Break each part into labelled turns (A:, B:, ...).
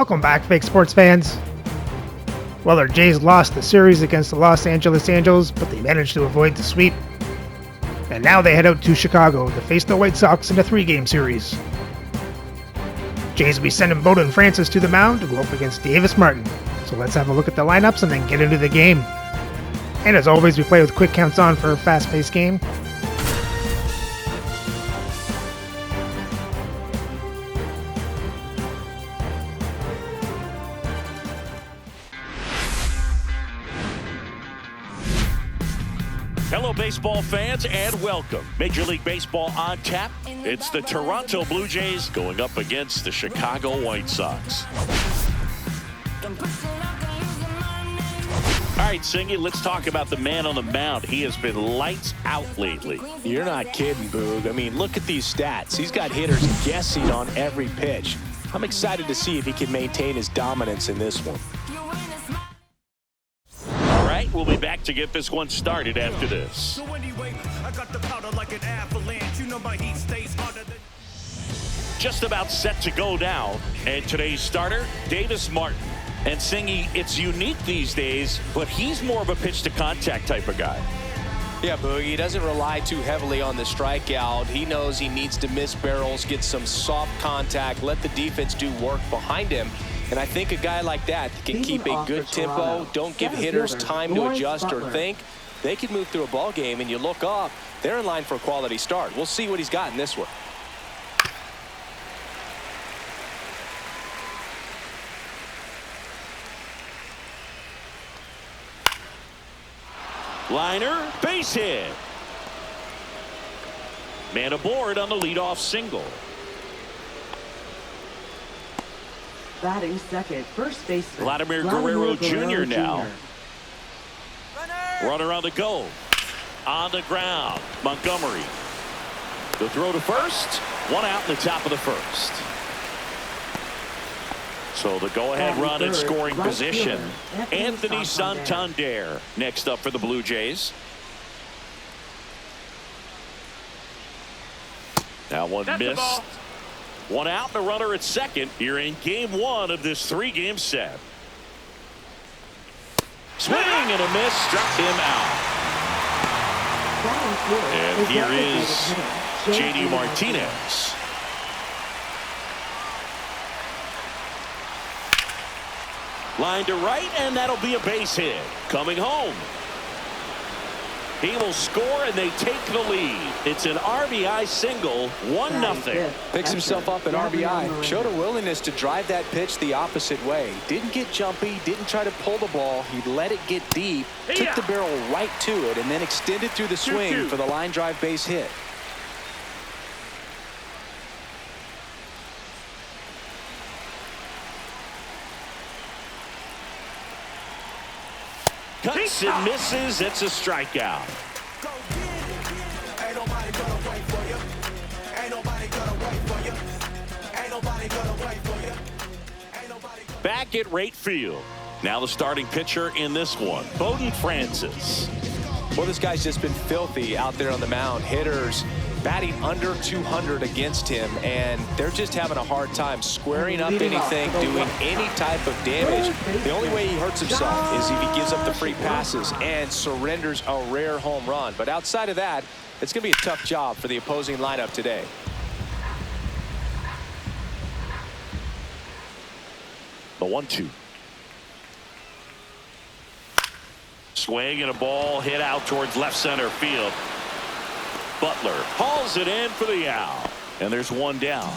A: Welcome back, fake sports fans. Well, our Jays lost the series against the Los Angeles Angels, but they managed to avoid the sweep. And now they head out to Chicago to face the White Sox in a 3-game series. Jays will be sending Bowden Francis to the mound to go up against Davis Martin. So let's have a look at the lineups and then get into the game. And as always, we play with quick counts on for a fast-paced game.
B: Hello, baseball fans, and welcome. Major League Baseball on tap. It's the Toronto Blue Jays going up against the Chicago White Sox. All right, Singy, let's talk about the man on the mound. He has been lights out lately.
C: You're not kidding, Boog. I mean, look at these stats. He's got hitters guessing on every pitch. I'm excited to see if he can maintain his dominance in this one.
B: All right, we'll be back to get this one started after this. Just about set to go down, and today's starter, Davis Martin. And Singy, it's unique these days, but he's more of a pitch-to-contact type of guy.
C: Yeah, Boog, he doesn't rely too heavily on the strikeout. He knows he needs to miss barrels, get some soft contact, let the defense do work behind him. And I think a guy like that can keep a good tempo, don't give hitters time to adjust or think. They can move through a ball game, and you look up, they're in line for a quality start. We'll see what he's got in this one.
B: Liner, base hit. Man aboard on the leadoff single.
D: Batting second, first baseman
B: Vladimir Guerrero Jr. now. Runner on the go. On the ground, Montgomery. The throw to first. One out in the top of the first. So the go-ahead run in scoring position. Anthony Santander next up for the Blue Jays. That one missed. One out and a runner at second here in game one of this 3-game set. Swing and a miss, struck him out. And here is J.D. Martinez. Line to right, and that'll be a base hit. Coming home. He will score, and they take the lead. It's an RBI single, 1-0.
C: Picks himself up an RBI. Showed a willingness to drive that pitch the opposite way. Didn't get jumpy, didn't try to pull the ball. He let it get deep, took the barrel right to it, and then extended through the swing for the line drive base hit.
B: Cuts and misses. It's a strikeout. Back at right field. Now the starting pitcher in this one, Bowden Francis.
C: Well, this guy's just been filthy out there on the mound. Hitters batting under 200 against him, and they're just having a hard time squaring up anything, doing any type of damage. The only way he hurts himself is if he gives up the free passes and surrenders a rare home run. But outside of that, it's going to be a tough job for the opposing lineup today.
B: The 1-2. Swing and a ball hit out towards left center field. Butler hauls it in for the out. And there's one down.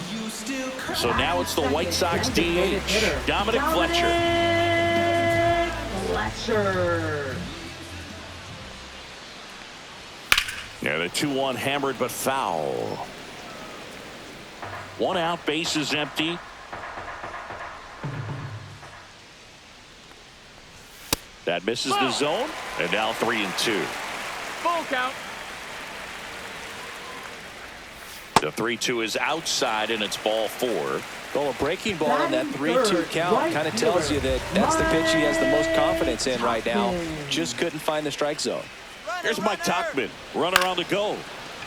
B: So now it's the White Sox DH, Dominic Fletcher. Yeah, the 2-1 hammered but foul. One out, base is empty. That misses the zone, and now 3-2.
E: Full count.
B: The 3-2 is outside, and it's ball 4.
C: Well, a breaking ball in that 3-2 count kind of tells you that that's the pitch he has the most confidence in right now. Just couldn't find the strike zone.
B: Here's Mike Tauchman, runner on the go.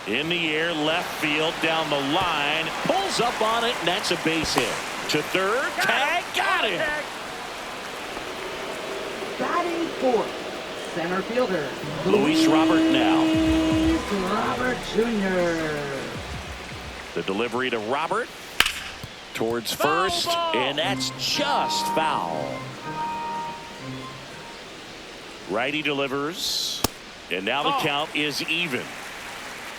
B: In the air, left field, down the line, pulls up on it, and that's a base hit. To third, tag, got it.
D: Batting fourth, center fielder,
B: Luis Robert now.
D: Luis Robert Jr.
B: The delivery to Robert. Towards first, and that's just foul. Righty delivers, and now the count is even.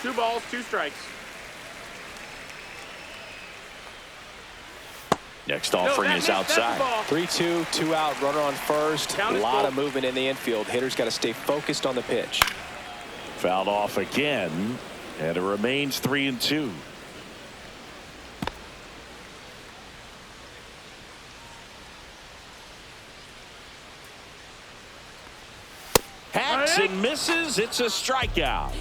E: 2 balls, 2 strikes.
B: Next offering is outside.
C: 3-2, 2 out, runner on first. A lot of movement in the infield. Hitters got to stay focused on the pitch.
B: Fouled off again, and it remains 3-2. Hacks and misses. It's a strikeout.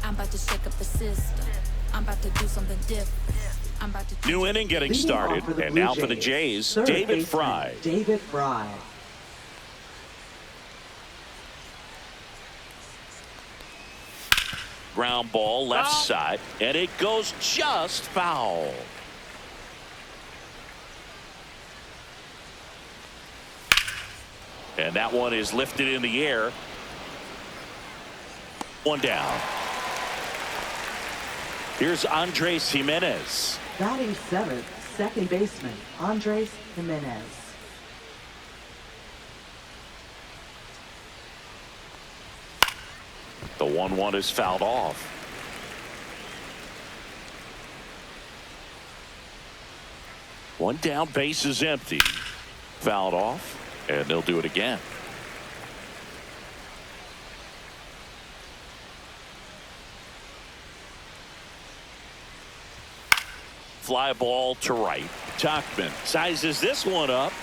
F: I'm about to shake up the system. I'm about to do something different.
B: New inning getting started, and now for the Jays, David Fry.
D: David Fry.
B: Ground ball left side, and it goes just foul. And that one is lifted in the air. One down. Here's Andres Jimenez.
D: Batting seventh, second baseman, Andres Jimenez.
B: The 1-1 is fouled off. One down, base is empty. Fouled off, and they'll do it again. Fly ball to right. Tachman sizes this one up,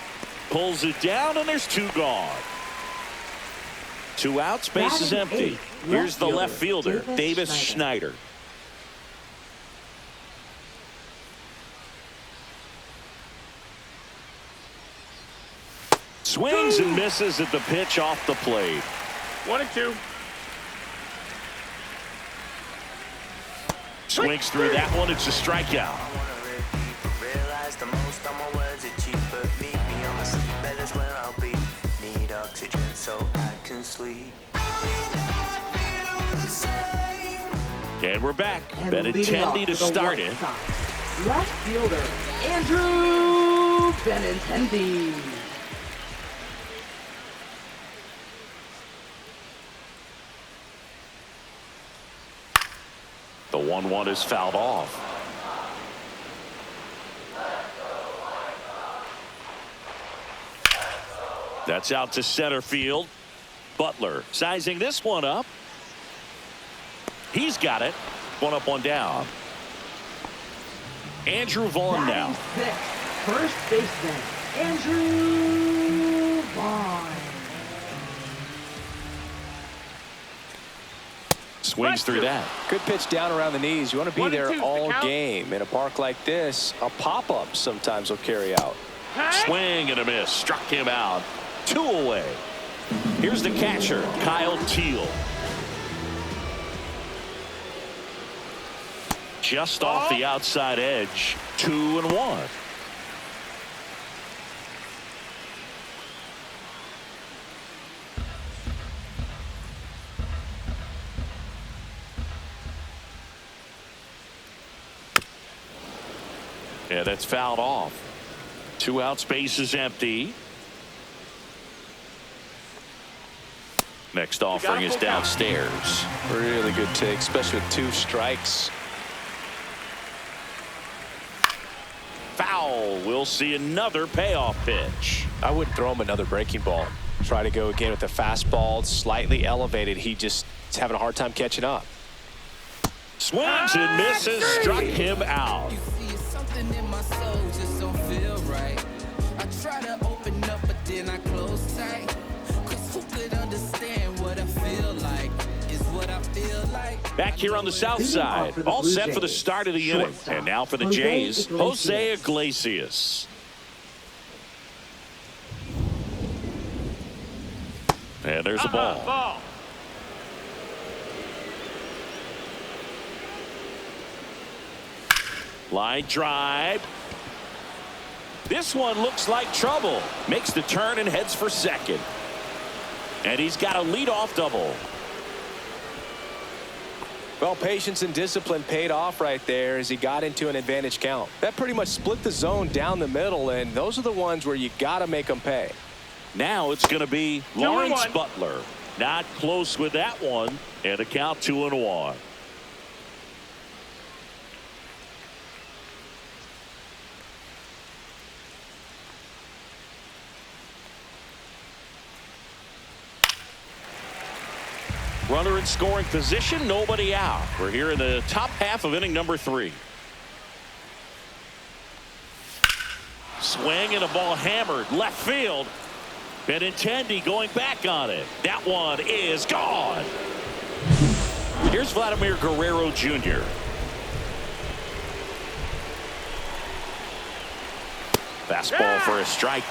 B: pulls it down, and there's 2 gone. 2 outs, base is empty. Here's the left fielder, Davis Schneider. Swings and misses at the pitch off the plate.
E: 1-2.
B: Swings through that one. It's a strikeout. And we're back. Benintendi to start it.
D: Left fielder, Andrew Benintendi.
B: The 1-1 is fouled off. That's out to center field. Butler sizing this one up. He's got it. 1 up, 1 down. Andrew Vaughn now.
D: Six, first baseman, Andrew Vaughn.
B: Swings through that.
C: Good pitch down around the knees. You want to be
E: 1-2
C: there
E: the
C: all
E: count.
C: game. In a park like this, a pop-up sometimes will carry out.
B: Swing and a miss. Struck him out. 2 away. Here's the catcher, Kyle Teal. Just off the outside edge. 2-1. Yeah, that's fouled off. 2 outs, base is empty. Next offering is downstairs.
C: Really good take, especially with 2 strikes.
B: Foul. We'll see another payoff pitch.
C: I wouldn't throw him another breaking ball. Try to go again with the fastball, slightly elevated. He just is having a hard time catching up.
B: Swings and misses. Struck him out.
G: Something in my soul just don't feel right. I try to open up, but then I close tight. Cause who could understand what I feel like? Is what I feel like.
B: Back here on the south side. All set for the start of the inning. And now for the Jays, Jose Iglesias. And there's a ball.
E: Ball.
B: Line drive. This one looks like trouble. Makes the turn and heads for second. And he's got a leadoff double.
C: Well, patience and discipline paid off right there as he got into an advantage count. That pretty much split the zone down the middle, and those are the ones where you got to make them pay.
B: Now it's going to be Lawrence
E: 2-1.
B: Butler. Not close with that one. And a count 2-1. Runner in scoring position, nobody out. We're here in the top half of inning number 3. Swing and a ball hammered left field. Benintendi going back on it. That one is gone. Here's Vladimir Guerrero Jr. Fastball for a strike.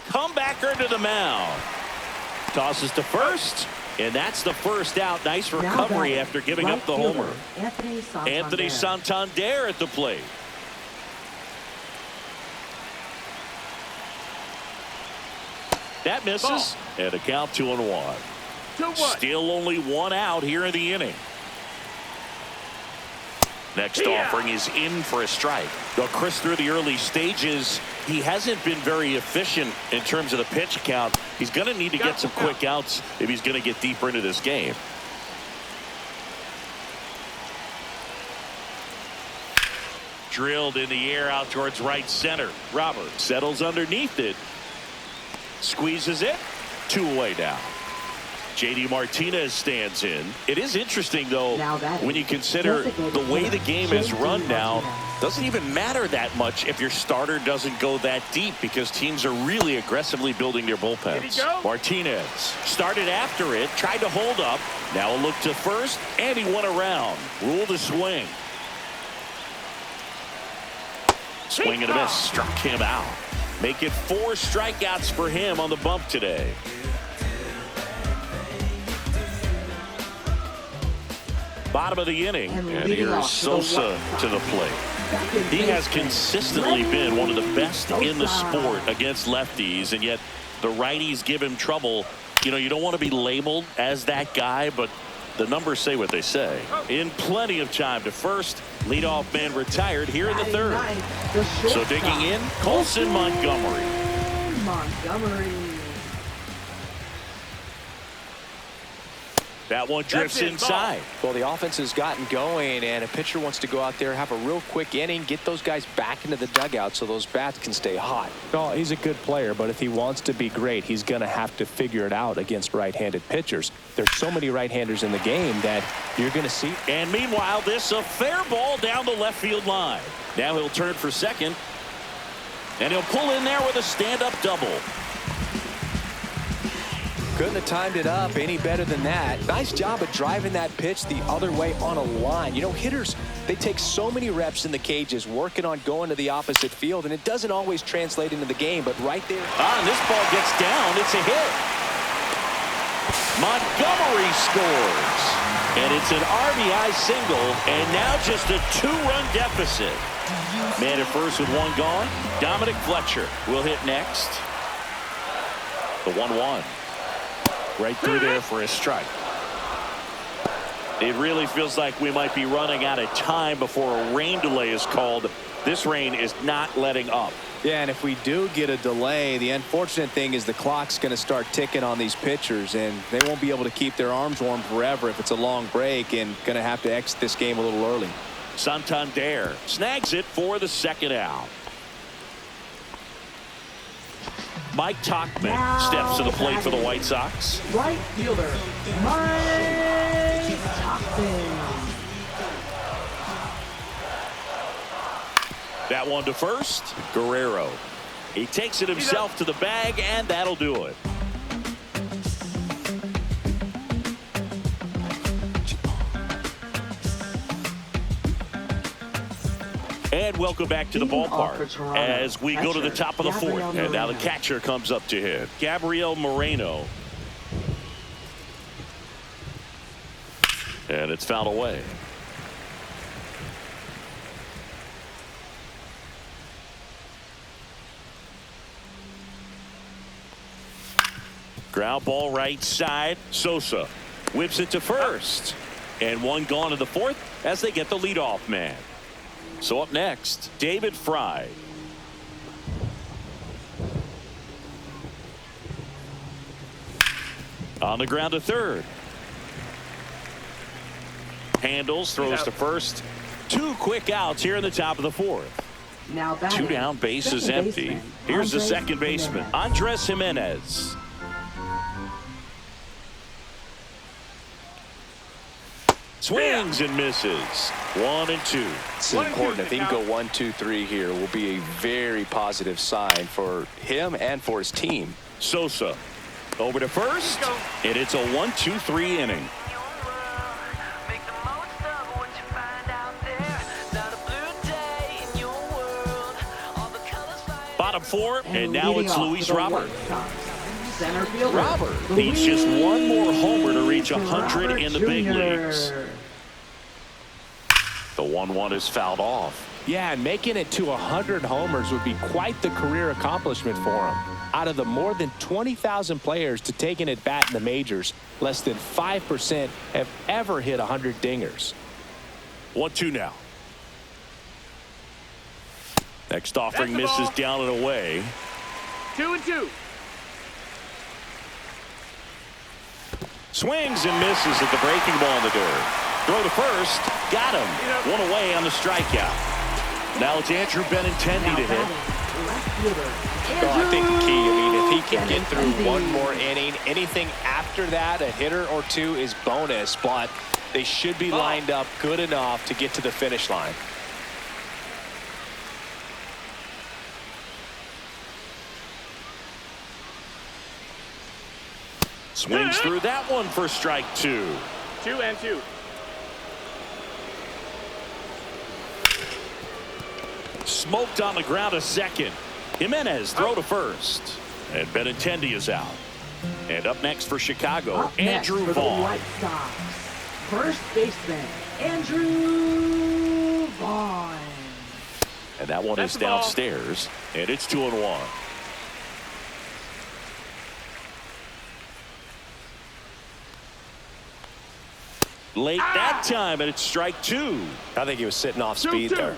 B: Comebacker to the mound. Tosses to first, and that's the first out. Nice recovery after giving up the homer. Anthony Santander at the plate. That misses, and a count 2-1.
E: 2-1.
B: Still only one out here in the inning. Next offering is in for a strike. Though Chris, through the early stages, he hasn't been very efficient in terms of the pitch count. He's going to need to get some quick outs if he's going to get deeper into this game. Drilled in the air out towards right center. Robert settles underneath it. Squeezes it. 2 away now. JD Martinez stands in. It is interesting, though, when you consider the way the game is run now. Doesn't even matter that much if your starter doesn't go that deep, because teams are really aggressively building their bullpens. Martinez started after it, tried to hold up. Now a look to first, and he went around. Ruled a swing. Swing and a miss. Struck him out. Make it 4 strikeouts for him on the bump today. Bottom of the inning, and here's Sosa to the plate. He has consistently been one of the best in the sport against lefties, and yet the righties give him trouble. You know, you don't want to be labeled as that guy, but the numbers say what they say. In plenty of time to first. Leadoff man retired here in the 3rd. So digging in, Colson Montgomery. That one drifts inside.
C: Well, the offense has gotten going, and a pitcher wants to go out there, have a real quick inning, get those guys back into the dugout so those bats can stay hot.
H: Well, he's a good player, but if he wants to be great, he's going to have to figure it out against right-handed pitchers. There's so many right-handers in the game that you're going to see.
B: And meanwhile, this a fair ball down the left field line. Now he'll turn for second, and he'll pull in there with a stand-up double.
C: Couldn't have timed it up any better than that. Nice job of driving that pitch the other way on a line. You know, hitters, they take so many reps in the cages working on going to the opposite field, and it doesn't always translate into the game, but right there.
B: And this ball gets down. It's a hit. Montgomery scores. And it's an RBI single, and now just a 2-run deficit. Man at first with 1 gone. Dominic Fletcher will hit next. The 1-1. Right through there for a strike. It really feels like we might be running out of time before a rain delay is called. This rain is not letting up.
C: Yeah, and if we do get a delay, the unfortunate thing is the clock's going to start ticking on these pitchers, and they won't be able to keep their arms warm forever if it's a long break, and going to have to exit this game a little early.
B: Santander snags it for the 2nd out. Mike Tauchman steps to the plate for the White Sox.
D: Right fielder, Mike Tauchman.
B: That one to first. Guerrero. He takes it himself to the bag, and that'll do it. And welcome back to the
D: Leading off for
B: ballpark
D: Toronto,
B: as we go to the
D: catcher,
B: top of the fourth.
D: Gabriel
B: And now the
D: Moreno.
B: catcher comes up to hit. Gabriel Moreno. And it's fouled away. Ground ball right side. Sosa whips it to first. And one gone in the fourth as they get the leadoff man. So up next, David Fry. On the ground to third. Handles, throws to first. 2 quick outs here in the top of the fourth.
D: Now batting,
B: 2 down, bases
D: second
B: empty.
D: baseman,
B: Here's the
D: Andres
B: second baseman,
D: Jimenez.
B: Andres Jimenez. Swings and misses. 1-2.
C: It's important. If he can go 1, 2, 3 here, will be a very positive sign for him and for his team.
B: Sosa over to first, and it's a 1-2-3 inning. Bottom 4, and now
D: leading
B: it's
D: off
B: Luis
D: for the
B: Robert.
D: White Sox, center fielder,
B: Robert needs just one more homer to reach 100
D: Robert
B: in the big
D: Jr..
B: leagues. The 1-1 is fouled off.
H: Yeah, and making it to 100 homers would be quite the career accomplishment for him. Out of the more than 20,000 players to take an at-bat in the majors, less than 5% have ever hit 100 dingers.
B: 1-2 now. Next offering
E: That's the
B: misses
E: ball.
B: down and away.
E: 2-2.
B: Swings and misses at the breaking ball in the dirt. Throw to first. Got him. 1 away on the strikeout. Now it's Andrew Benintendi
D: Now
B: to hit.
D: batting, left fielder,
C: So I think the key, if he can
D: Andrew
C: get through
D: Benintendi.
C: one more inning, anything after that, a hitter or 2 is bonus, but they should be lined up good enough to get to the finish line.
B: Swings through that one for strike 2.
E: 2-2.
B: Smoked on the ground to second. Jimenez throw to first. And Benintendi is out. And up next for Chicago,
D: Up next
B: Andrew
D: for the
B: Vaughn.
D: White Sox, first baseman, Andrew Vaughn.
B: And that one
E: That's
B: is
E: the ball.
B: downstairs. And it's 2-1. Late that time, and it's strike 2.
C: I think he was sitting off speed
E: 2-2.
C: there.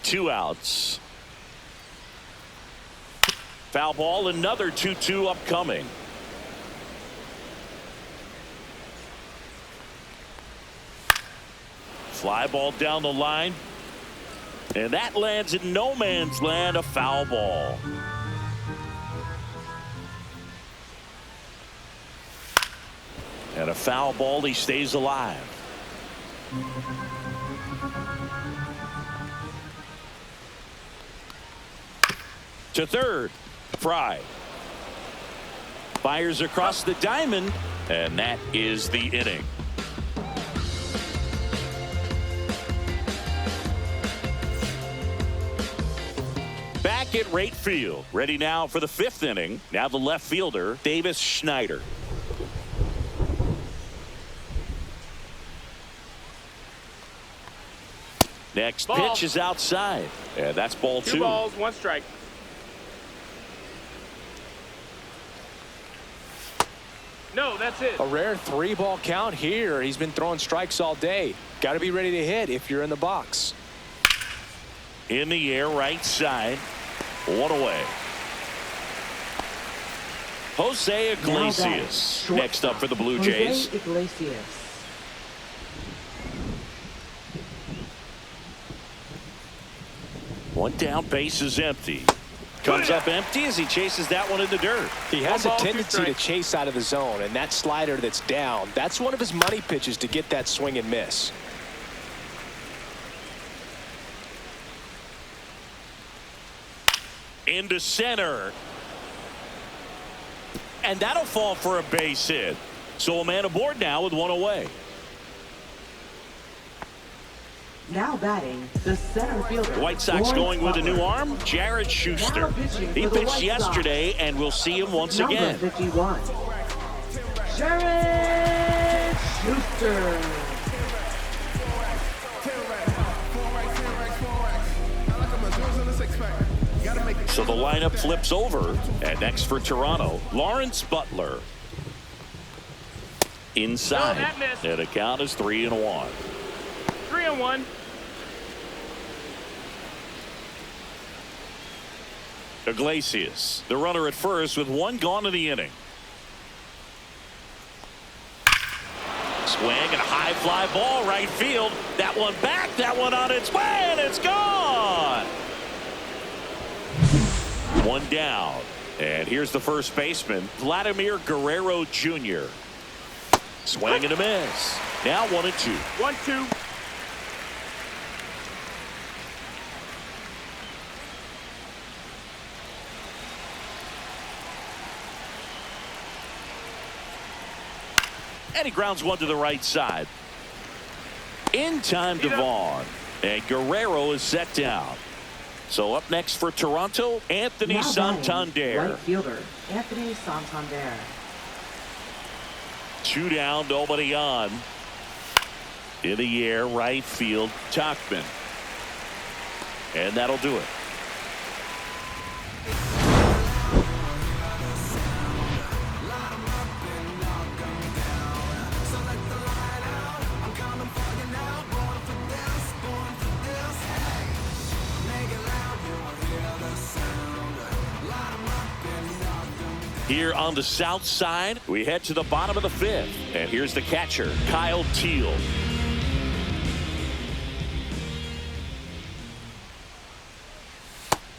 B: Two outs. Foul ball, another 2-2 upcoming. Fly ball down the line. And that lands in no man's land, a foul ball. And a foul ball, he stays alive. To third, Fry. Fires across the diamond, and that is the inning. Back at right field, ready now for the 5th inning. Now the left fielder, Davis Schneider. Next
E: Ball.
B: pitch is outside, and that's ball 2.
E: 2 balls, 1 strike. No, that's it.
C: A rare 3-ball count here. He's been throwing strikes all day. Got to be ready to hit if you're in the box.
B: In the air, right side. 1 away. Jose Iglesias next up for the Blue Jays.
D: Jose Iglesias.
B: One down, base is empty. Comes up empty as he chases that one in the dirt.
C: He has
E: 1
C: a
E: ball, 2
C: tendency to
E: strikes.
C: chase out of the zone, and that slider that's down, that's one of his money pitches to get that swing and miss.
B: Into center. and that'll fall for a base hit. So a man aboard now with one away.
D: Now batting, the center fielder.
B: The White Sox going with a new arm, Jared Schuster. He pitched yesterday, and we'll see him once again.
D: Number 51, Jared Schuster.
B: So the lineup flips over, and next for Toronto, Lawrence Butler. Inside, and the count is 3-1.
E: 3-1.
B: Iglesias, the runner at first with one gone in the inning. Swing and a high fly ball right field. That one back, that one on its way, and it's gone. One down. And here's the first baseman, Vladimir Guerrero Jr. Swing and a miss. Now 1-2.
E: 1-2.
B: And he grounds one to the right side. In time to Vaughn. And Guerrero is set down. So up next for Toronto, Anthony Santander.
D: Right fielder, Anthony Santander.
B: 2 down, nobody on. In the air, right field, Tachman. And that'll do it. Here on the south side, we head to the bottom of the 5th. And here's the catcher, Kyle Teal.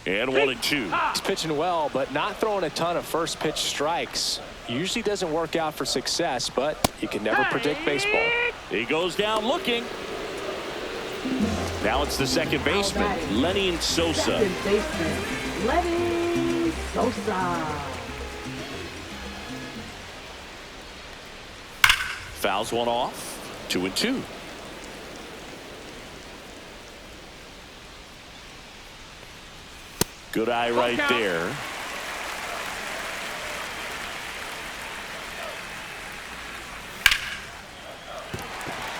B: And 1-2.
C: He's pitching well, but not throwing a ton of first pitch strikes. Usually doesn't work out for success, but you can never predict baseball.
B: He goes down looking. Now it's the second baseman, Lenny Sosa.
D: Second baseman, Lenny Sosa.
B: Fouls one off. 2-2. Good eye right there.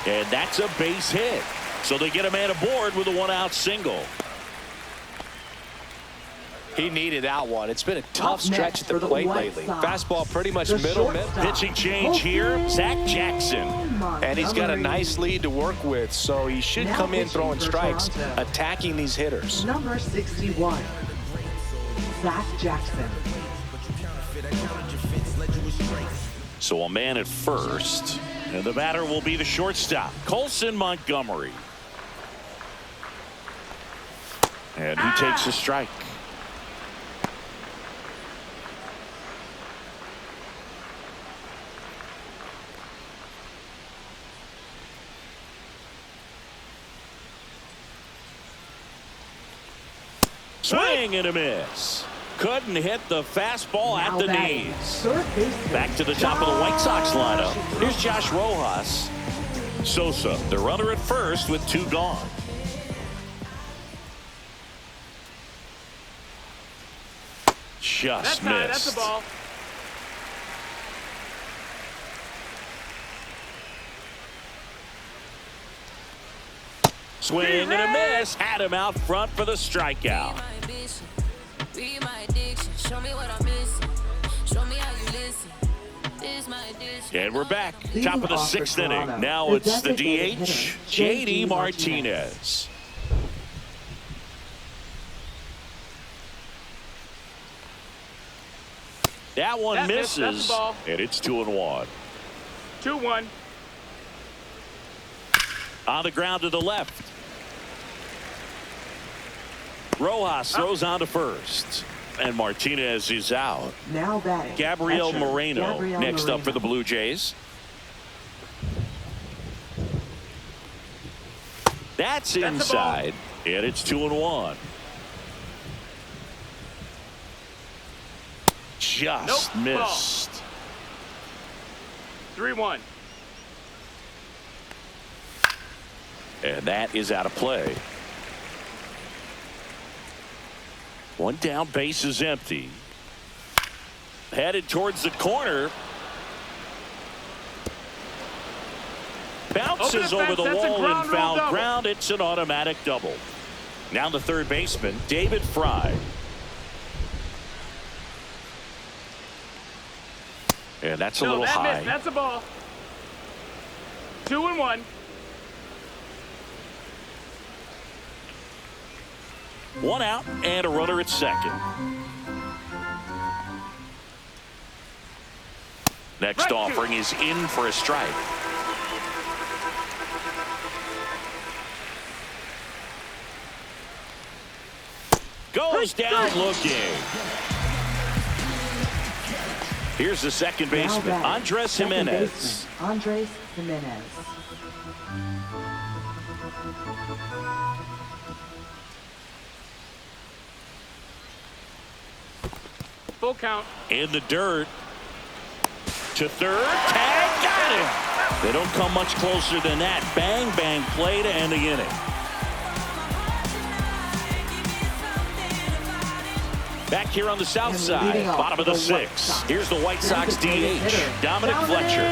B: And that's a base hit. So they get a man aboard with a 1-out single.
C: He needed that one. It's been a tough stretch at the plate lately. Fastball pretty much middle mid.
B: Pitching change here, Zach Jackson.
C: And he's got a nice lead to work with, so he should come in throwing strikes, attacking these hitters.
D: Number 61, Zach Jackson.
B: So a man at first, and the batter will be the shortstop, Colson Montgomery. And he takes a strike. Swing and a miss. Couldn't hit the fastball at the knees. Back to the top of the White Sox lineup. Here's Josh Rojas. Sosa, the runner at first with 2 gone. Just missed.
E: That's the ball.
B: Swing and a miss. Had him out front for the strikeout. And we're back. Top of the 6th inning. Now it's the DH, JD Martinez. That one misses, and it's 2-1.
E: 2-1.
B: On the ground to the left. Rojas throws on to first. And Martinez is out.
D: Now batting,
B: Gabriel Moreno next up for the Blue Jays. That's inside, and it's 2-1. Just missed.
E: 3-1.
B: And that is out of play. One down, base is empty. Headed towards the corner. Bounces over the wall and foul ground. It's an automatic double. Now the third baseman, David Fry. And that's a little high.
E: Missed. That's a ball. 2-1.
B: One out and a runner at second. Next offering is in for a strike. Goes down looking. Here's the second baseman, Andres Jimenez.
D: Andres Jimenez.
E: Full count.
B: In the dirt. To third. Tag. Got him. They don't come much closer than that. Bang, bang play to end the inning. Back here on the south side, bottom of the sixth. Here's the White Sox DH, Dominic Fletcher.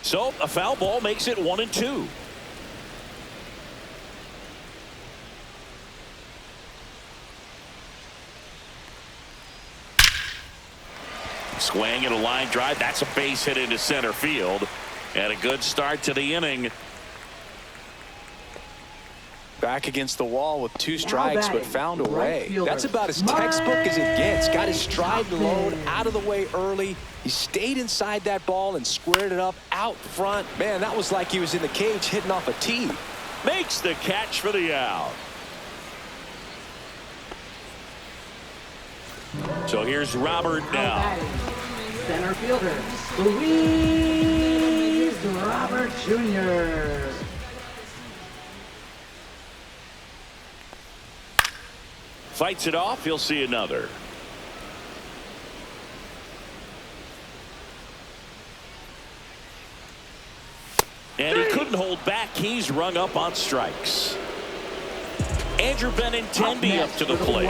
B: So a foul ball makes it 1-2. Swing and a line drive. That's a base hit into center field. And a good start to the inning.
C: Back against the wall with 2 strikes, but found a way. That's about as textbook as it gets. Got his stride and load out of the way early. He stayed inside that ball and squared it up out front. Man, that was like he was in the cage hitting off a tee.
B: Makes the catch for the out. So here's Robert now.
D: Center fielder, Luis Robert Jr.
B: Fights it off. He'll see another. And he couldn't hold back. He's rung up on strikes. Andrew Benintendi up to the plate.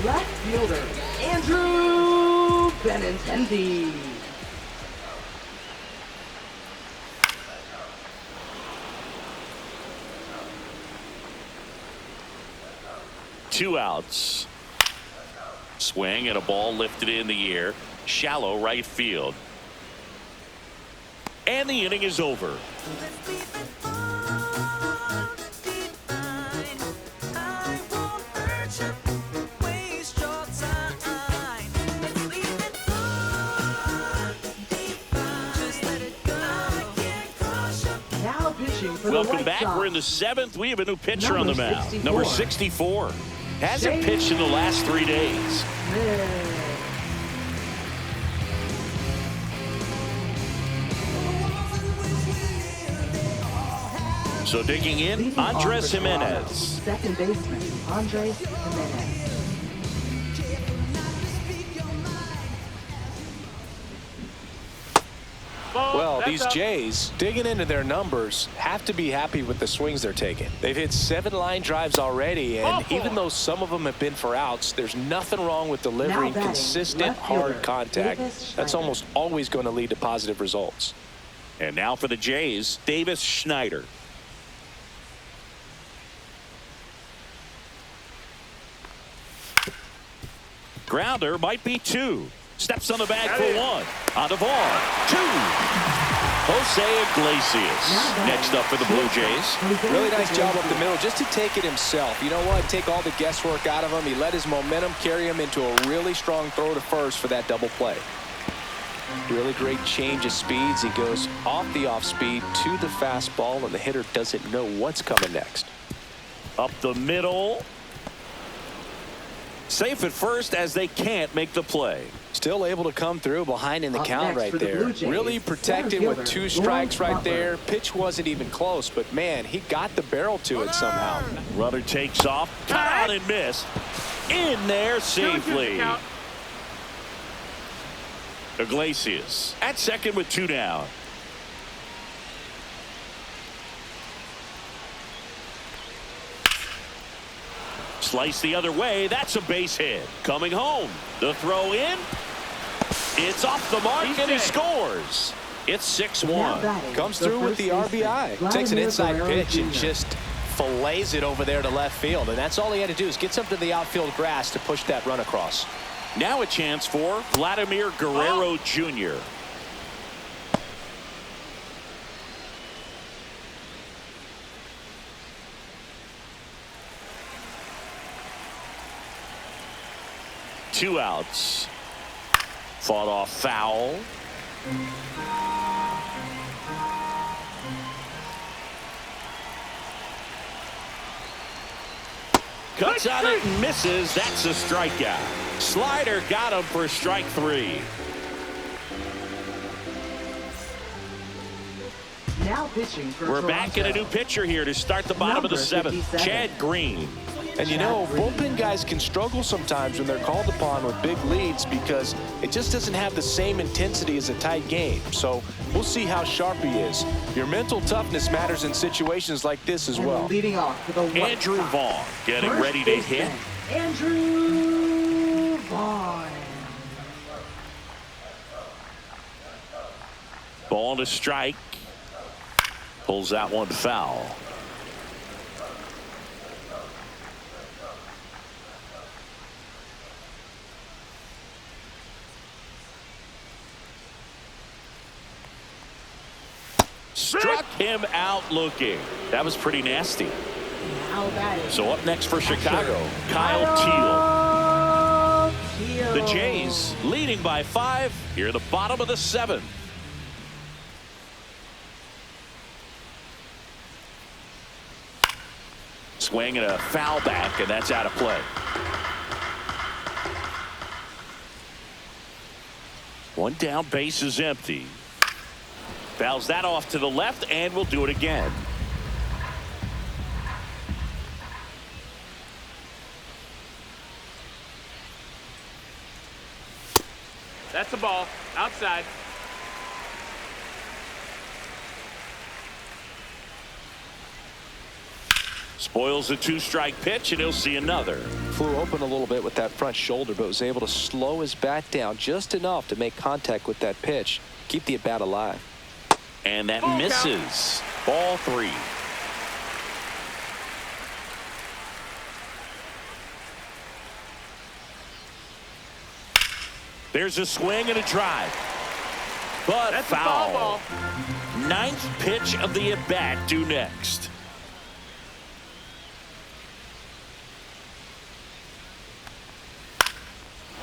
D: Left fielder, Andrew Benintendi.
B: Two outs. Swing and a ball lifted in the air. Shallow right field. And the inning is over. Welcome back. We're in the 7th. We have a new pitcher on the mound. Number 64. Hasn't pitched in the last 3 days. So digging in, Andres Jimenez.
D: Second baseman, Andres Jimenez.
C: Well, these Jays, digging into their numbers, have to be happy with the swings they're taking. They've hit 7 line drives already, and even though some of them have been for outs, there's nothing wrong with delivering consistent, hard contact. That's almost always going to lead to positive results.
B: And now for the Jays, Davis Schneider. Grounder might be 2. Steps on the bag for 1. On the ball. 2. Jose Iglesias next up for the Blue Jays.
C: Really nice job up the middle just to take it himself. You know what? Take all the guesswork out of him. He let his momentum carry him into a really strong throw to first for that double play. Really great change of speeds. He goes off the off speed to the fastball, and the hitter doesn't know what's coming next.
B: Up the middle. Safe at first as they can't make the play.
C: Still able to come through behind in the
D: Up
C: count
D: next
C: right
D: for the
C: there.
D: Blue Jays,
C: Really protected
D: center
C: with
D: fielder,
C: 2 strikes right
D: Butler.
C: there. Pitch wasn't even close, but man, he got the barrel to it somehow.
B: Runner takes off, caught and missed. In there safely. Iglesias at second with 2 down. Slice the other way. That's a base hit. Coming home. The throw in. It's off the mark and he scores. It's 6-1.
C: Comes through with the RBI. Takes an inside pitch and just fillets it over there to left field. And that's all he had to do is get something to the outfield grass to push that run across.
B: Now a chance for Vladimir Guerrero Jr. Two outs. Fought off foul. Cuts on it and misses. That's a strikeout. Slider got him for strike 3.
D: Now pitching for
B: We're back in a new pitcher here to start the bottom of the 7th. Chad Green.
C: And you know, bullpen guys can struggle sometimes when they're called upon with big leads because it just doesn't have the same intensity as a tight game. So we'll see how sharp he is. Your mental toughness matters in situations like this as well.
D: Leading off for the White
B: Andrew
D: Sox,
B: Vaughn getting
D: first
B: ready to
D: baseman,
B: hit.
D: Andrew Vaughn.
B: Ball to strike. Pulls that one foul. Struck him out looking. That was pretty nasty.
D: Now batting.
B: So up next for Chicago, Kyle Teal. The Jays leading by 5 here at the bottom of the 7th. Swing and a foul back, and that's out of play. One down, base is empty. Fouls that off to the left, and we'll do it again.
E: That's the ball. Outside.
B: Spoils a 2-strike pitch, and he'll see another.
C: Flew open a little bit with that front shoulder, but was able to slow his bat down just enough to make contact with that pitch. Keep the at-bat alive.
B: And that misses. Ball 3. There's a swing and a drive. But
E: That's a
B: foul.
E: ball.
B: 9th pitch of the at-bat due next.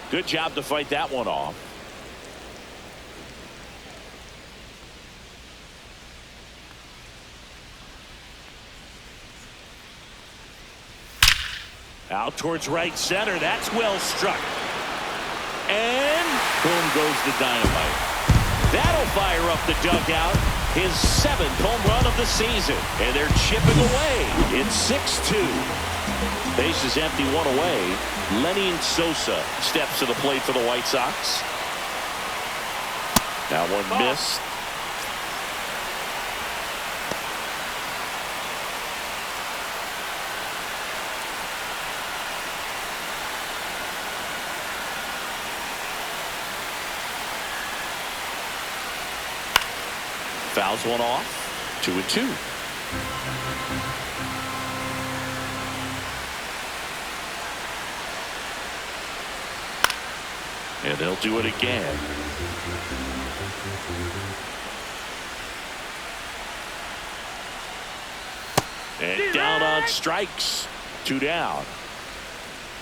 B: Good job to fight that one off. Out towards right center. That's well struck. And boom goes the dynamite. That'll fire up the dugout. His 7th home run of the season. And they're chipping away. It's 6-2. Base is empty, 1 away. Lenny Sosa steps to the plate for the White Sox. That one missed. Fouls one off. 2-2. And they'll do it again. And down on strikes. 2 down.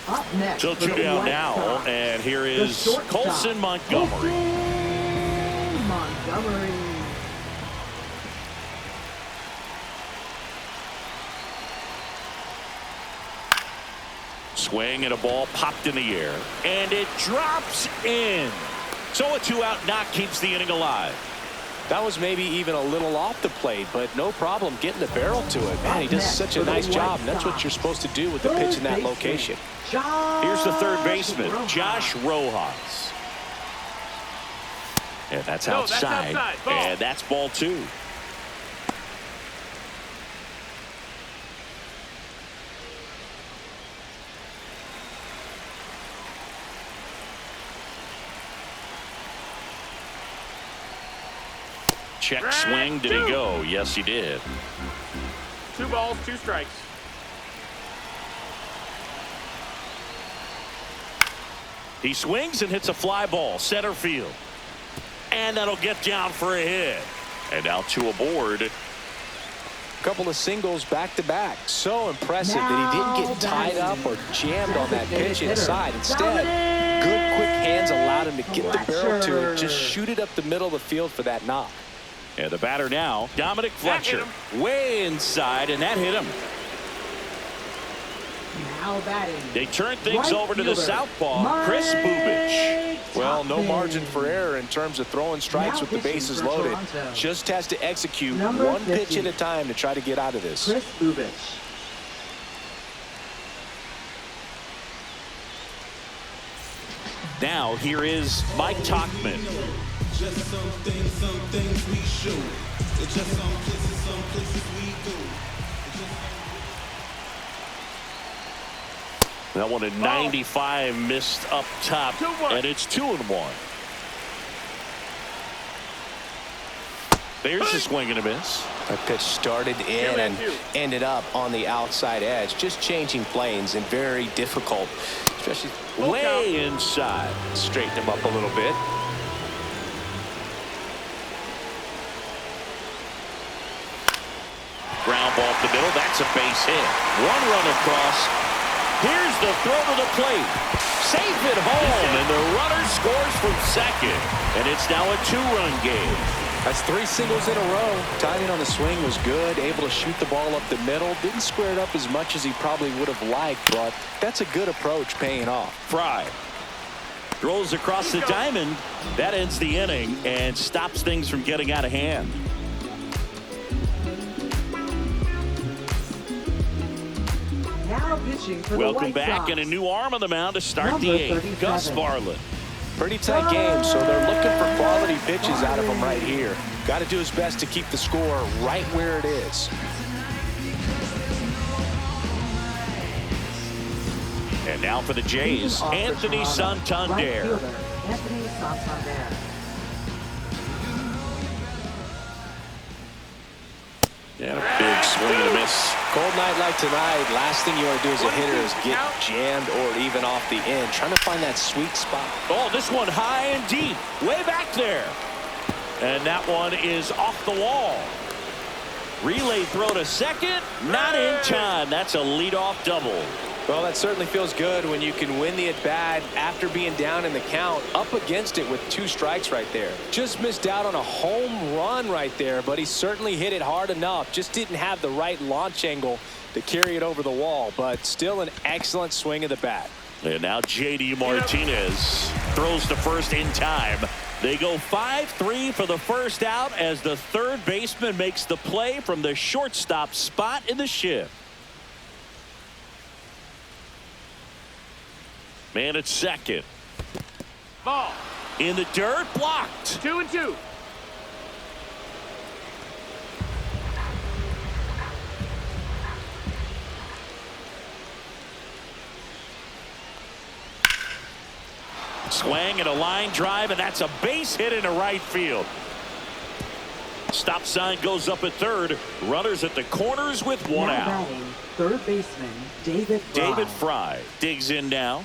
D: Up next
B: So
D: for
B: 2
D: the
B: down
D: White
B: now.
D: Sox,
B: And here
D: the
B: is
D: shortstop,
B: Colson Montgomery.
D: Colson Montgomery.
B: Swing and a ball popped in the air. And it drops in. So a 2-out knock keeps the inning alive.
C: That was maybe even a little off the plate, but no problem getting the barrel to it. Man, he does such a nice job, and that's what you're supposed to do with the pitch in that location.
B: Here's the third baseman, Josh Rojas. And that's outside. And that's ball 2. Check swing. Did he go? Yes, he did.
E: 2 balls, 2 strikes.
B: He swings and hits a fly ball center field. And that'll get down for a hit. And now 2 aboard.
C: A couple of singles back-to-back. So impressive that he didn't get tied up or jammed on that pitch inside. Instead, good quick hands allowed him to get the barrel to it. Just shoot it up the middle of the field for that knock.
B: And the batter now, Dominic Fletcher. Way inside, and that hit him.
D: Now batting.
B: They turn things over to the southpaw, Chris Bubich.
C: Well, no margin for error in terms of throwing strikes with the bases loaded. Just has to execute one pitch at a time to try to get out of this.
D: Chris Bubich.
B: Now here is Mike Tauchman.
I: Just some things we show. It's just some places we go.
B: That one at 95 missed up top, and it's 2-1. There's a swing and a miss.
C: That pitch started in and ended up on the outside edge. Just changing planes and very difficult, especially
B: way inside.
C: Straighten him up a little bit.
B: Ground ball up the middle. That's a base hit. 1 run across. Here's the throw to the plate. Safe at home, and the runner scores from second. And it's now a 2-run game.
C: That's 3 singles in a row. Timing on the swing was good. Able to shoot the ball up the middle. Didn't square it up as much as he probably would have liked, but that's a good approach paying off.
B: Fry throws across the diamond. That ends the inning and stops things from getting out of hand.
D: Now pitching for
B: Welcome
D: the White
B: back,
D: Sox.
B: and a new arm on the mound to start
D: Number
B: the 8th.
D: 37.
B: Gus Varland.
C: Pretty tight game, so they're looking for quality pitches out of him right here. Got to do his best to keep the score right where it is.
B: And now for the Jays, Anthony Santander.
D: Right fielder, Anthony Santander.
B: And a big swing and a miss.
C: Cold night like tonight, last thing you want to do as a hitter is get jammed or even off the end. Trying to find that sweet spot.
B: Oh, this one high and deep, way back there. And that one is off the wall. Relay throw to second, not in time. That's a leadoff double.
C: Well, that certainly feels good when you can win the at-bat after being down in the count, up against it with 2 strikes right there. Just missed out on a home run right there, but he certainly hit it hard enough. Just didn't have the right launch angle to carry it over the wall, but still an excellent swing of the bat.
B: And now J.D. Martinez throws to first in time. They go 5-3 for the first out as the third baseman makes the play from the shortstop spot in the shift. Man at second.
E: Ball.
B: In the dirt, blocked.
E: 2-2.
B: Swing and a line drive, and that's a base hit into right field. Stop sign goes up at third. Runners at the corners with 1
D: Now
B: out.
D: batting, third baseman David Fry.
B: David Fry digs in now.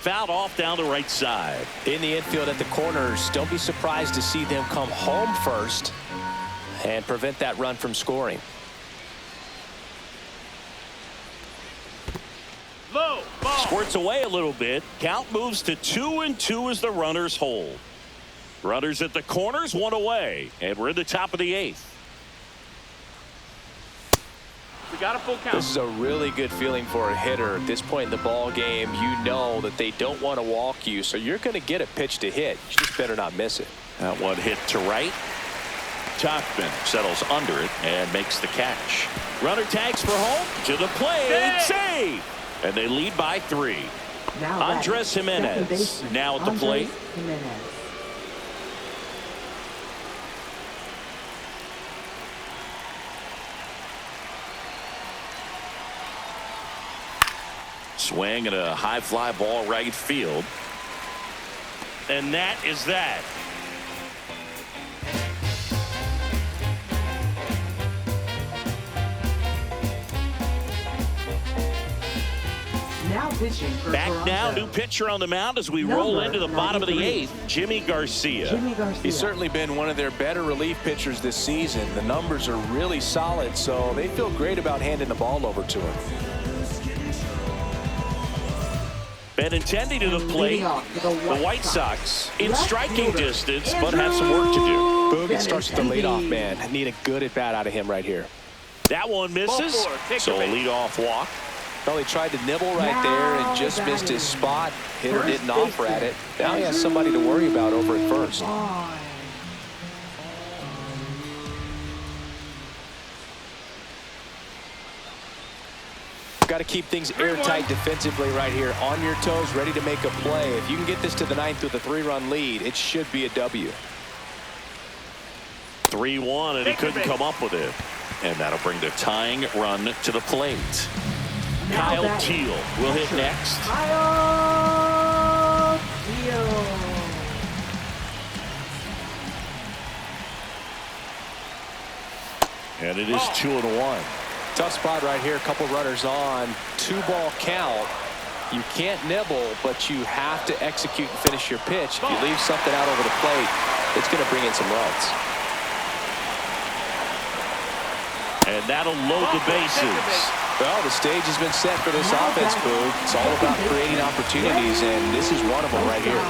B: Fouled off down the right side.
C: In the infield at the corners, don't be surprised to see them come home first and prevent that run from scoring.
E: Low. Ball.
B: Squirts away a little bit. Count moves to 2-2 as the runners hold. Runners at the corners, 1 away. And we're in the top of the 8th.
E: got a full count.
C: This is a really good feeling for a hitter at this point in the ball game. You know that they don't want to walk you, so you're going to get a pitch to hit. You just better not miss it.
B: That one hit to right. Tachman settles under it and makes the catch. Runner tags for home. To the plate. Save. And they lead by 3.
D: Now
B: Andres Jimenez now at the plate.
D: Jimenez.
B: Swing and a high fly ball right field. And that is that.
D: Now pitching for
B: Back
D: Toronto.
B: now, new pitcher on the mound as we roll into the bottom of the 8th. Jimmy Garcia.
C: He's certainly been one of their better relief pitchers this season. The numbers are really solid, so they feel great about handing the ball over to him.
B: Benintendi to the plate. The White Sox in striking distance, but have some work to do.
C: Boog starts with the leadoff man. I need a good at bat out of him right here.
B: That one misses. So a leadoff walk.
C: Well, he tried to nibble right there and just missed his spot. Hitter didn't offer at it. Now he has somebody to worry about over at first. Got to keep things airtight defensively right here. On your toes, ready to make a play. If you can get this to the 9th with a 3-run lead, it should be a W.
B: 3-1, and he couldn't come up with it. And that'll bring the tying run to the plate. Kyle Teal will hit next.
D: Kyle Teal.
B: And it is 2-1.
C: Tough spot right here. A couple runners on. 2-ball count. You can't nibble, but you have to execute and finish your pitch. If you leave something out over the plate, it's going to bring in some runs.
B: And that'll load the bases.
C: Well, the stage has been set for this offense, Boog. It's all about creating opportunities, and this is one of them right here.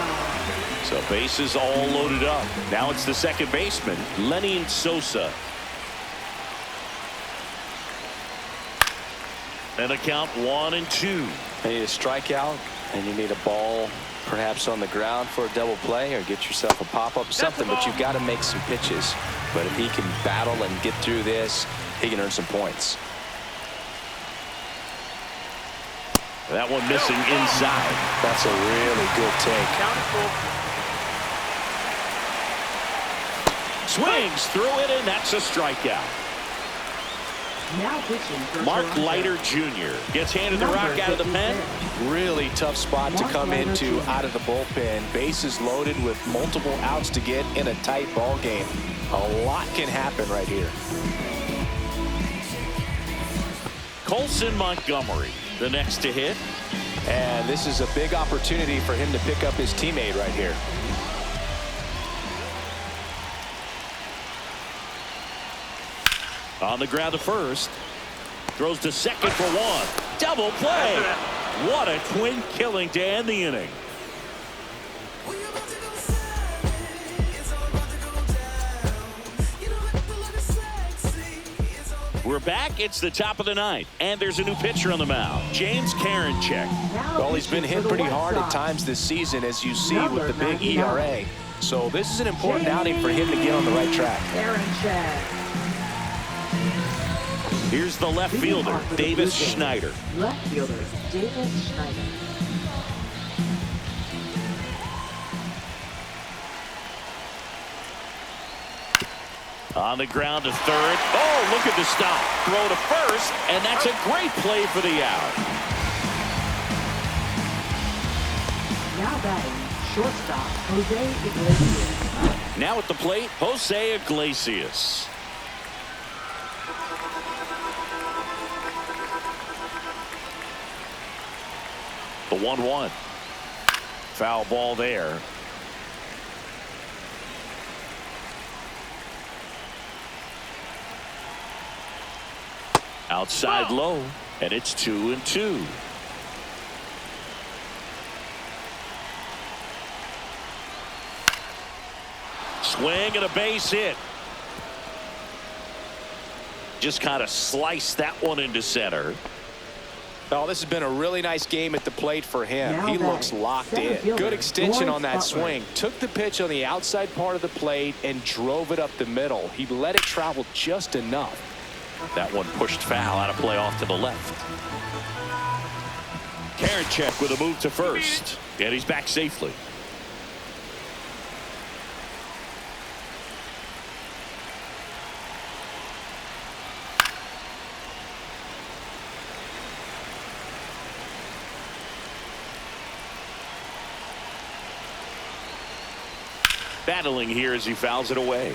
B: So bases all loaded up. Now it's the second baseman, Lenny Sosa. And a count 1-2.
C: You need a strikeout, and you need a ball perhaps on the ground for a double play, or get yourself a pop-up, something, but you've got to make some pitches. But if he can battle and get through this, he can earn some points.
B: That one missing inside.
C: That's a really good take.
B: Swings through it, and that's a strikeout.
D: Now pitching for
B: Mark
D: Toronto.
B: Leiter Jr. gets handed the rock out of the pen.
C: Really tough spot to come into out of the bullpen. Bases loaded with multiple outs to get in a tight ball game. A lot can happen right here.
B: Colson Montgomery, the next to hit.
C: And this is a big opportunity for him to pick up his teammate right here.
B: On the ground to first. Throws to second for 1. Double play. What a twin killing to end the inning. We're back. It's the top of the 9th, and there's a new pitcher on the mound, James Karinchak.
C: Well, he's been hit pretty hard at times this season, as you see with the big ERA. So this is an important outing for him to get on the right track.
B: Here's the left fielder, Davis Schneider.
D: Left fielder, Davis Schneider.
B: On the ground to third. Oh, look at the stop. Throw to first, and that's a great play for the out.
D: Now batting, shortstop, Jose Iglesias.
B: Now at the plate, Jose Iglesias. The 1-1. Foul ball there. Outside low, and it's 2-2. Swing and a base hit. just kind of sliced that one into center.
C: Oh, this has been a really nice game at the plate for him.
D: Now
C: He
D: batting,
C: looks locked
D: center
C: in.
D: fielder,
C: Good extension on that
D: Butler.
C: swing. Took the pitch on the outside part of the plate and drove it up the middle. He let it travel just enough.
B: That one pushed foul out of play off to the left. Karinchak with a move to first. And he's back safely. Battling here as he fouls it away.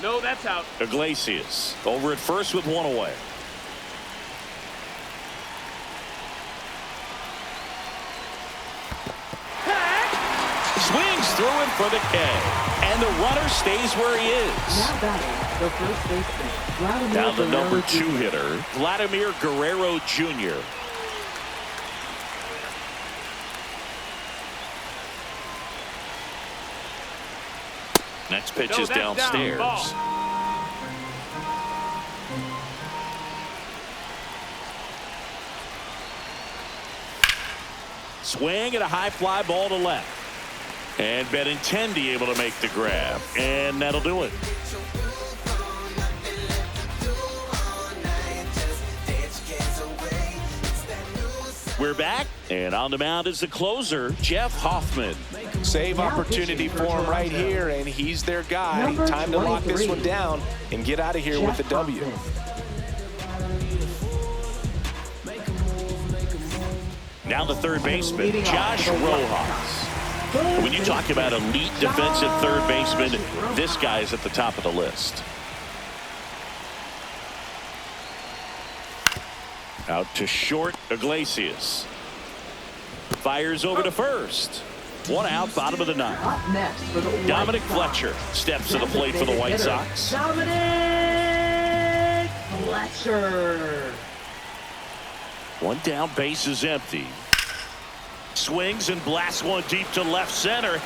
E: No, that's out.
B: Iglesias over at first with one away. Swings through it for the K. And the runner stays where he is.
D: Now batting, the first baseman, Vladimir
B: Down the
D: Guerrero
B: number 2
D: Jr.
B: hitter, Vladimir Guerrero Jr. Next pitch is
E: Down,
B: downstairs.
E: ball.
B: Swing and a high fly ball to left. And Benintendi able to make the grab. And that'll do it. We're back, and on the mound is the closer, Jeff Hoffman.
C: Save opportunity for him right here, and he's their guy.
D: Number
C: Time to lock this
D: 23.
C: one down and get out of here with a W.
B: Now the third baseman, Josh Rojas. When you talk about elite defensive third baseman, this guy is at the top of the list. Out to short, Iglesias. Fires over to first. One out, bottom of the ninth.
D: Up next for the White
B: Dominic
D: Sox.
B: Fletcher steps to the plate for the White
D: Hitter,
B: Sox.
D: Dominic Fletcher.
B: One down, base is empty. Swings and blasts one deep to left center.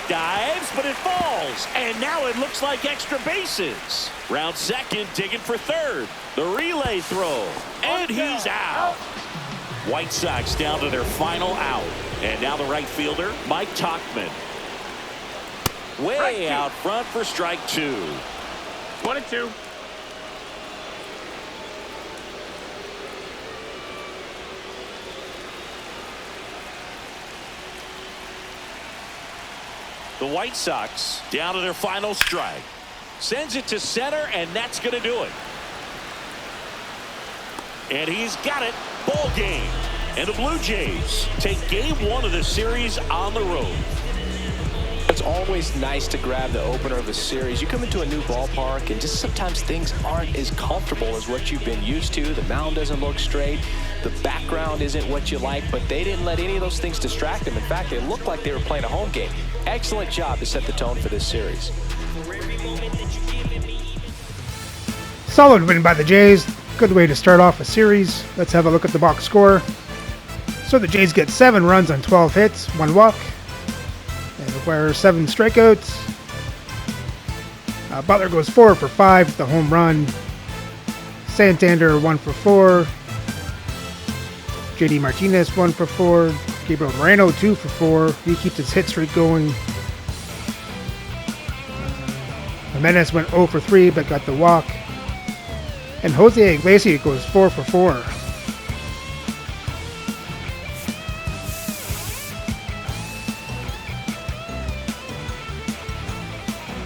B: Dives, but it falls. And now it looks like extra bases. Round second, digging for third. The relay throw. And he's out. White Sox down to their final out. And now the right fielder, Mike Tauchman. Way out front for strike 2.
E: 22.
B: The White Sox down to their final strike. Sends it to center, and that's going to do it. And he's got it. Ball game. And the Blue Jays take game 1 of the series on the road.
C: It's always nice to grab the opener of a series. You come into a new ballpark, and just sometimes things aren't as comfortable as what you've been used to. The mound doesn't look straight. The background isn't what you like, but they didn't let any of those things distract them. In fact, they looked like they were playing a home game. Excellent job to set the tone for this series.
A: Solid win by the Jays. Good way to start off a series. Let's have a look at the box score. So the Jays get 7 runs on 12 hits, 1 walk. They require 7 strikeouts. Butler goes 4 for 5 with the home run. Santander 1 for 4. JD Martinez 1 for 4. Gabriel Moreno 2 for 4. He keeps his hit streak going. Jimenez went 0 for 3 but got the walk. And Jose Iglesias goes 4 for 4.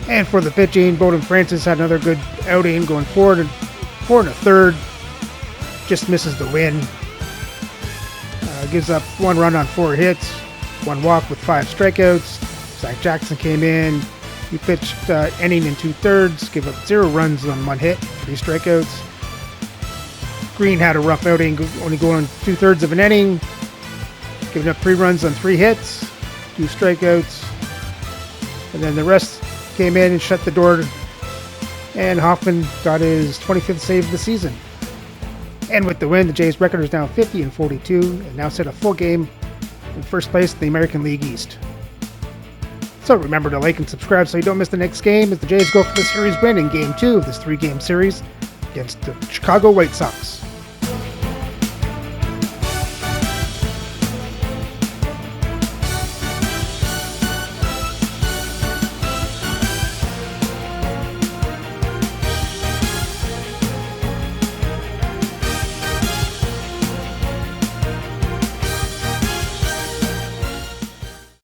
A: And for the pitching, Bowden Francis had another good outing, going 4 and a third. Just misses the win. Gives up 1 run on 4 hits, 1 walk with 5 strikeouts. Zach Jackson came in. He pitched inning and 2/3, gave up 0 runs on 1 hit, 3 strikeouts. Green had a rough outing, only going 2/3 of an inning, giving up 3 runs on 3 hits, 2 strikeouts. And then the rest came in and shut the door. And Hoffman got his 25th save of the season. And with the win, the Jays' record is now 50-42 and now set a full game in first place in the American League East. So remember to like and subscribe so you don't miss the next game as the Jays go for the series win in Game 2 of this 3-game series against the Chicago White Sox.